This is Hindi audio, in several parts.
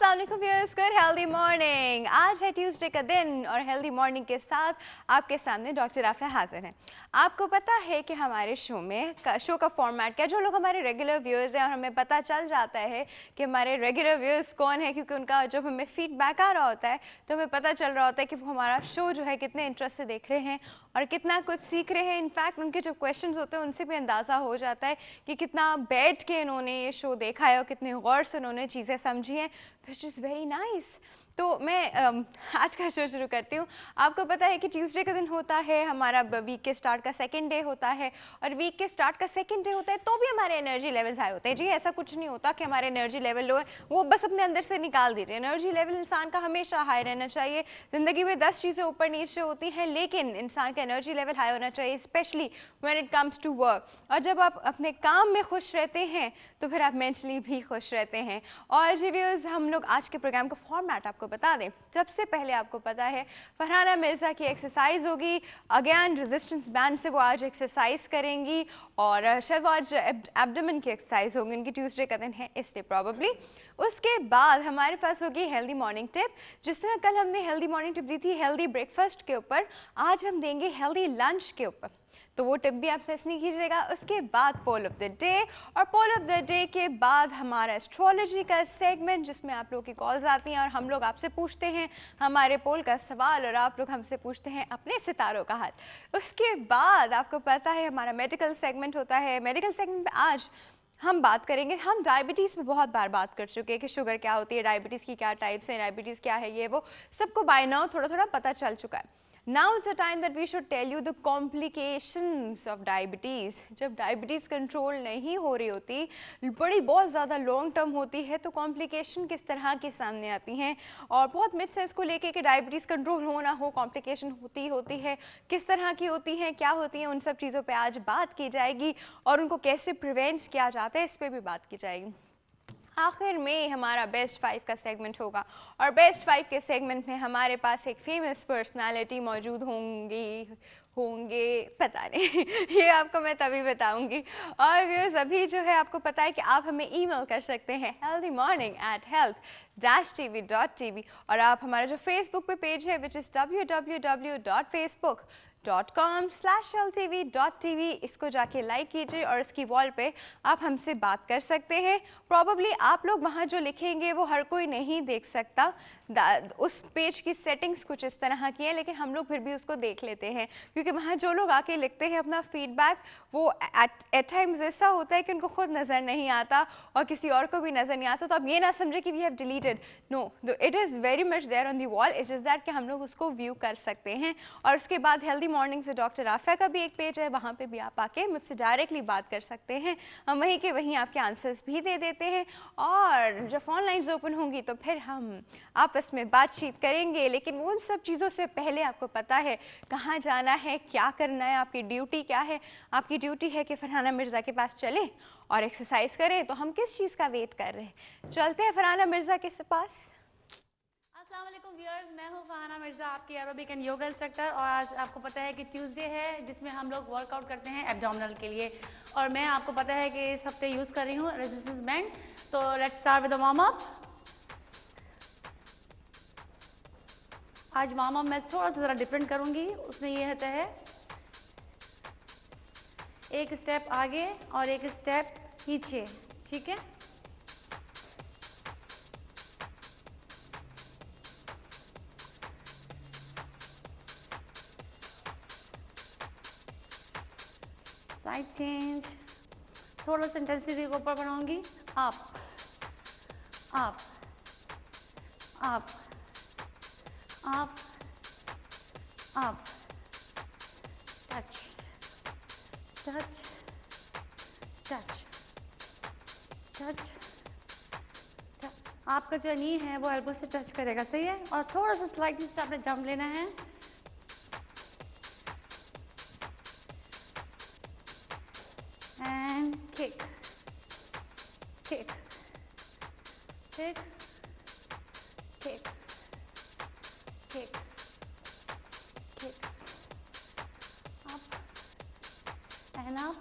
अस्सलाम वालेकुम व्यूअर्स, गुड हेल्दी मॉर्निंग। आज है ट्यूसडे का दिन और हेल्दी मॉर्निंग के साथ आपके सामने डॉक्टर आफिया हाजिर हैं। आपको पता है कि हमारे शो का फॉर्मेट क्या, जो लोग हमारे रेगुलर व्यूअर्स हैं और हमें पता चल जाता है कि हमारे रेगुलर व्यूअर्स कौन है, क्योंकि उनका जब हमें फीडबैक आ रहा होता है तो हमें पता चल रहा होता है कि वो हमारा शो जो है कितने इंटरेस्ट से देख रहे हैं और कितना कुछ सीख रहे हैं। इनफैक्ट उनके जो क्वेश्चंस होते हैं उनसे भी अंदाज़ा हो जाता है कि कितना बैठ के इन्होंने ये शो देखा है और कितने गौर से उन्होंने चीज़ें समझी हैं, विच इज़ वेरी नाइस। तो मैं आज का शो शुरू करती हूँ। आपको पता है कि ट्यूसडे का दिन होता है, हमारा वीक के स्टार्ट का सेकंड डे होता है और वीक के स्टार्ट का सेकंड डे होता है तो भी हमारे एनर्जी लेवल्स हाई होते हैं। जी, ऐसा कुछ नहीं होता कि हमारे एनर्जी लेवल लो है, वो बस अपने अंदर से निकाल दीजिए। एनर्जी लेवल इंसान का हमेशा हाई रहना चाहिए। ज़िंदगी में 10 चीज़ें ऊपर नीचे होती हैं, लेकिन इंसान का एनर्जी लेवल हाई होना चाहिए, specially when it comes to work. और जब आप अपने काम में खुश रहते हैं तो फिर आप मेंटली भी खुश रहते हैं। और जी व्यूअर्स, हम लोग आज के प्रोग्राम का फॉर्मेट आपको बता दें। सबसे पहले आपको पता है फरहाना मिर्ज़ा की एक्सरसाइज होगी। अगेन रेजिस्टेंस बैंड से वो आज एक्सरसाइज करेंगी और शहबाज एब्डोमेन की एक्सरसाइज होगी। उनकी ट्यूसडे का दिन है इसलिए प्रॉबली। उसके बाद हमारे पास होगी हेल्दी मॉर्निंग टिप। जिस तरह कल हमने हेल्दी मॉर्निंग टिप दी थी हेल्दी ब्रेकफास्ट के ऊपर, आज हम देंगे हेल्दी लंच के ऊपर, तो वो टिप भी आप मिस नहीं कीजिएगा। उसके बाद पोल ऑफ द डे, और पोल ऑफ द डे के बाद हमारा एस्ट्रोलॉजी का सेगमेंट जिसमें आप लोगों की कॉल्स आती हैं और हम लोग आपसे पूछते हैं हमारे पोल का सवाल और आप लोग हमसे पूछते हैं अपने सितारों का हाल। उसके बाद आपको पता है हमारा मेडिकल सेगमेंट होता है। मेडिकल सेगमेंट में आज हम बात करेंगे, हम डायबिटीज़ पे बहुत बार बात कर चुके हैं कि शुगर क्या होती है, डायबिटीज़ की क्या टाइप्स हैं, डायबिटीज़ क्या है, ये वो सबको बाय नाउ थोड़ा थोड़ा पता चल चुका है। Now it's a time that we should tell you the complications of diabetes। जब डायबिटीज़ कंट्रोल नहीं हो रही होती, बड़ी बहुत ज़्यादा लॉन्ग टर्म होती है, तो कॉम्प्लिकेशन किस तरह की सामने आती हैं और बहुत मिथ है इसको लेके कि डायबिटीज़ कंट्रोल हो ना हो कॉम्प्लिकेशन होती है, किस तरह की होती हैं, क्या होती हैं, उन सब चीज़ों पे आज बात की जाएगी और उनको कैसे प्रिवेंट किया जाता है इस पर भी बात की जाएगी। आखिर में हमारा बेस्ट 5 का सेगमेंट होगा और बेस्ट 5 के सेगमेंट में हमारे पास एक फेमस पर्सनालिटी मौजूद होंगे पता नहीं ये आपको मैं तभी बताऊंगी। और व्यूअर्स, अभी जो है आपको पता है कि आप हमें ईमेल कर सकते हैं healthymorning@health-tv.tv और आप हमारा जो फेसबुक पे पेज है विच इज़ www.facebook.com/healthtv.tv, इसको जाके लाइक कीजिए और इसकी वॉल पे आप हमसे बात कर सकते हैं। प्रॉबली आप लोग वहाँ जो लिखेंगे वो हर कोई नहीं देख सकता, उस पेज की सेटिंग्स कुछ इस तरह की है, लेकिन हम लोग फिर भी उसको देख लेते हैं क्योंकि वहाँ जो लोग आके लिखते हैं अपना फीडबैक वो एट टाइम्स ऐसा होता है कि उनको खुद नज़र नहीं आता और किसी और को भी नज़र नहीं आता, तो आप ये ना समझे कि we have deleted, no, it is very much there on the wall, it is that कि हम लोग उसको व्यू कर सकते हैं। और उसके बाद healthy mornings with doctor Afia का भी एक पेज है, वहाँ पे भी आप आके मुझसे डायरेक्टली बात कर सकते हैं, हम वहीं के वहीं आपके आंसर्स भी दे देते हैं। और जब फ़ोन लाइन्स ओपन होंगी तो फिर हम आपस में बातचीत करेंगे, लेकिन उन सब चीज़ों से पहले आपको पता है कहाँ जाना है, क्या करना है, आपकी ड्यूटी क्या है। आपकी ड्यूटी है कि फरहाना मिर्ज़ा के पास चलें और एक्सरसाइज करें, तो हम किस चीज़ का वेट कर रहे हैं, चलते हैं फरहाना मिर्ज़ा के पास। अस्सलाम वालेकुम व्यूअर्स, मैं हूँ फरहाना मिर्ज़ा, आपकी एरोबिक एंड योगा इंस्ट्रक्टर। और आज आपको पता है कि ट्यूसडे है जिसमें हम लोग वर्कआउट करते हैं एब्डोमिनल के लिए, और मैं आपको पता है कि इस हफ्ते यूज़ कर रही हूँ रेजिस्टेंस बैंड। तो let's start with the warm up. आज वार्म अप मैं थोड़ा सा ज़रा डिफरेंट करूँगी, उसमें यह होता है एक स्टेप आगे और एक स्टेप पीछे, ठीक है। साइड चेंज, थोड़ा सा इंटेंसिटी को ऊपर बढ़ाऊंगी, up up up up up, touch touch touch touch touch. आपका जो नी है वो एल्बो से टच करेगा, सही है। और थोड़ा सा स्लाइडली से आपने जंप लेना है, and kick, kick, kick, kick, kick, kick, up and up,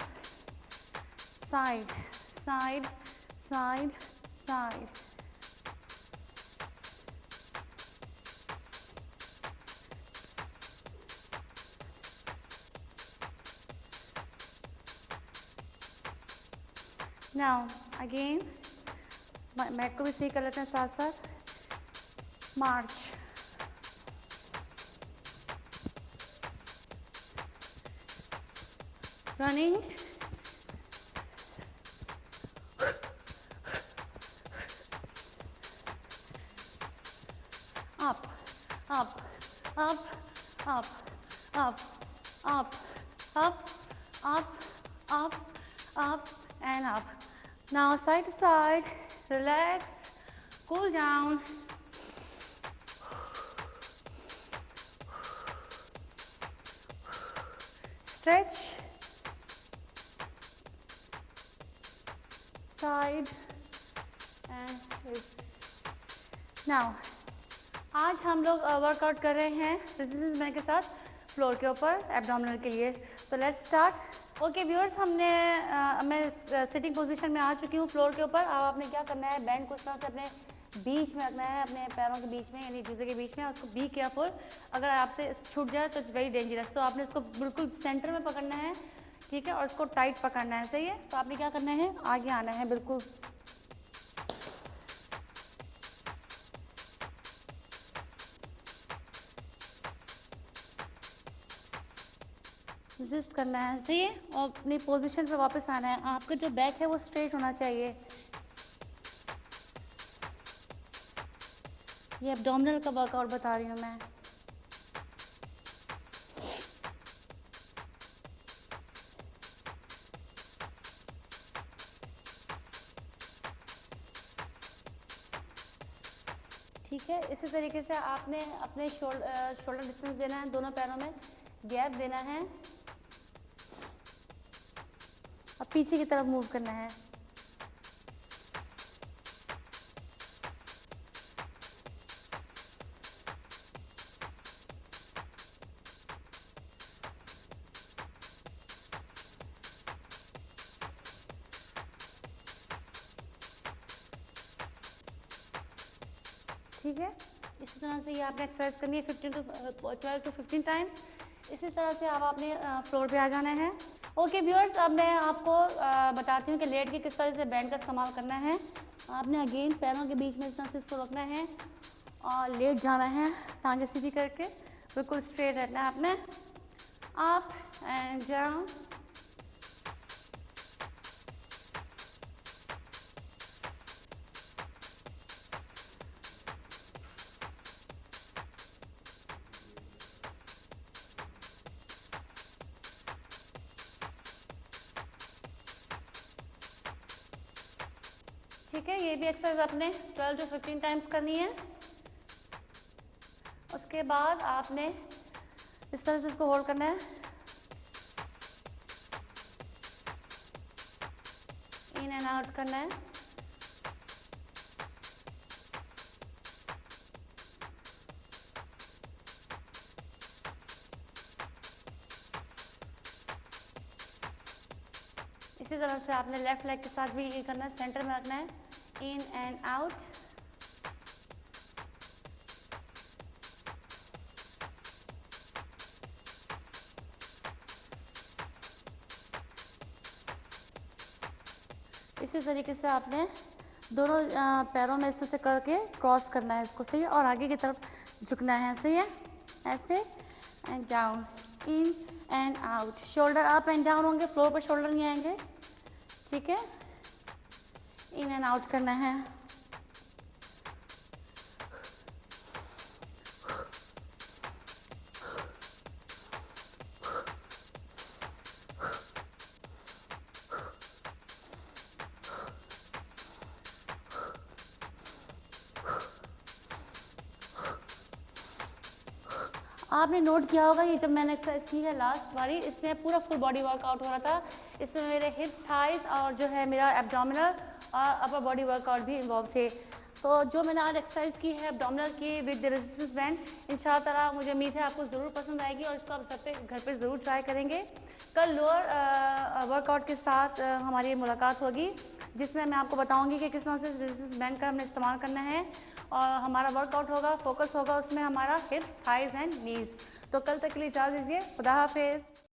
side, side, side, side, now again mat को भी सही कर लेते हैं साथ साथ. March. Running. up, up, up, up, up, up, up, up, up, up, and up. Now side to side, relax, cool down. Stretch, side and twist. Now आज हम लोग वर्कआउट कर रहे हैं रेजिस्टेंस बैंड के साथ फ्लोर के ऊपर एब्डोमिनल के लिए. तो लेट्स स्टार्ट. ओके व्यूअर्स, मैं सिटिंग पोजीशन में आ चुकी हूँ फ्लोर के ऊपर. अब आपने क्या करना है, बैंड को इस तरह से अपने बीच में रखना है, अपने पैरों के बीच में, यानी जूते के बीच में. उसको बी केयरफुल, अगर आपसे छूट जाए तो इट्स वेरी डेंजरस. तो आपने इसको बिल्कुल सेंटर में पकड़ना है, ठीक है, और इसको टाइट पकड़ना है. सही है. तो आपने क्या करना है, आगे आना है बिल्कुल. रेजिस्ट करना है. सही है. और अपनी पोजीशन पे वापस आना है. आपका जो बैक है वो स्ट्रेट होना चाहिए. ये एब्डोमिनल का वर्कआउट बता रही हूँ मैं. ठीक है. इसी तरीके से आपने अपने शोल्डर डिस्टेंस देना है, दोनों पैरों में गैप देना है और पीछे की तरफ मूव करना है. ठीक है. इसी तरह से ये आपने एक्सरसाइज करनी है 12 to 15 टाइम्स. इसी तरह से अब आपने फ्लोर पे आ जाना है. ओके व्यूअर्स, अब मैं आपको बताती हूँ कि लेट के किस तरह से बैंड का इस्तेमाल करना है. आपने अगेन पैरों के बीच में इस तरह से इसको रखना है और लेट जाना है, टांगे सीधी करके, बिल्कुल स्ट्रेट रहना है आपने. Up and down. ठीक है. ये भी एक्सरसाइज आपने 12 to 15 टाइम्स करनी है. उसके बाद आपने इस तरह से इसको होल्ड करना है. इन एंड आउट करना है. इसी तरह से आपने लेफ्ट लेग के साथ भी ये करना है, सेंटर में रखना है. In and out. इसी तरीके से आपने दोनों पैरों में इस तरह से करके क्रॉस करना है इसको. सही है. और आगे की तरफ झुकना है. सही है. ऐसे and down, in and out. Shoulder up and down होंगे, फ्लोर पर शोल्डर नहीं आएंगे. ठीक है. इन एंड आउट करना है. आपने नोट किया होगा ये जब मैंने एक्सरसाइज की है लास्ट वाली, इसमें पूरा फुल बॉडी वर्कआउट हो रहा था. इसमें मेरे हिप्स, थाइज और जो है मेरा एब्डोमिनल और अपर बॉडी वर्कआउट भी इन्वॉल्व थे. तो जो मैंने आज एक्सरसाइज की है एब्डोमिनल की विद द रेजिस्टेंस बैंड, इंशाअल्लाह मुझे उम्मीद है आपको ज़रूर पसंद आएगी और इसको आप घर पे ज़रूर ट्राई करेंगे. कल लोअर वर्कआउट के साथ हमारी मुलाकात होगी, जिसमें मैं आपको बताऊंगी कि किस तरह से रेजिस्टेंस बैंड का हमने इस्तेमाल करना है. और हमारा वर्कआउट होगा, फोकस होगा उसमें हमारा हिप्स, थाइज एंड नीज. तो कल तक के लिए इजाज़त दीजिए. खुदा हाफिज़.